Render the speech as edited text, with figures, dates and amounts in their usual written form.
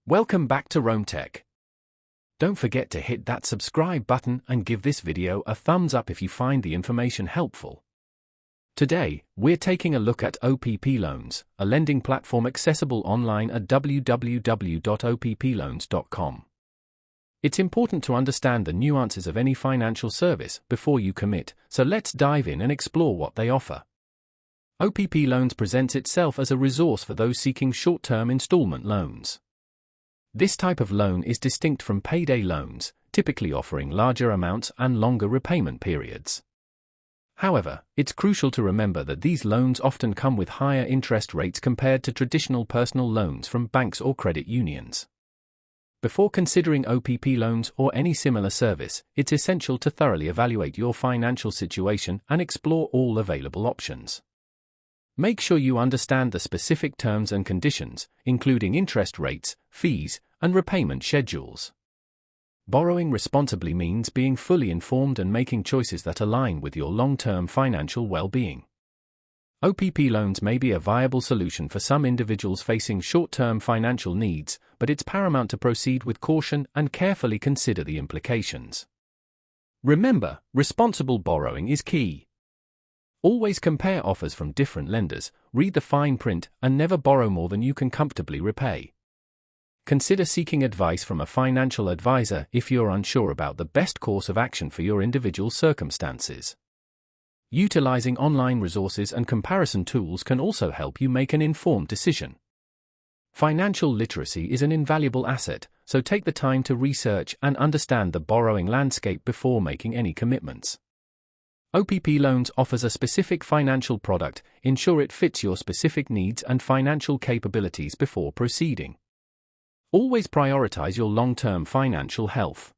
Welcome back to Rome Tech. Don't forget to hit that subscribe button and give this video a thumbs up if you find the information helpful. Today, we're taking a look at OppLoans, a lending platform accessible online at www.OppLoans.com. It's important to understand the nuances of any financial service before you commit, so let's dive in and explore what they offer. OppLoans presents itself as a resource for those seeking short-term installment loans. This type of loan is distinct from payday loans, typically offering larger amounts and longer repayment periods. However, it's crucial to remember that these loans often come with higher interest rates compared to traditional personal loans from banks or credit unions. Before considering OppLoans or any similar service, it's essential to thoroughly evaluate your financial situation and explore all available options. Make sure you understand the specific terms and conditions, including interest rates, fees, and repayment schedules. Borrowing responsibly means being fully informed and making choices that align with your long-term financial well-being. OppLoans may be a viable solution for some individuals facing short-term financial needs, but it's paramount to proceed with caution and carefully consider the implications. Remember, responsible borrowing is key. Always compare offers from different lenders, read the fine print, and never borrow more than you can comfortably repay. Consider seeking advice from a financial advisor if you're unsure about the best course of action for your individual circumstances. Utilizing online resources and comparison tools can also help you make an informed decision. Financial literacy is an invaluable asset, so take the time to research and understand the borrowing landscape before making any commitments. OppLoans offers a specific financial product. Ensure it fits your specific needs and financial capabilities before proceeding. Always prioritize your long-term financial health.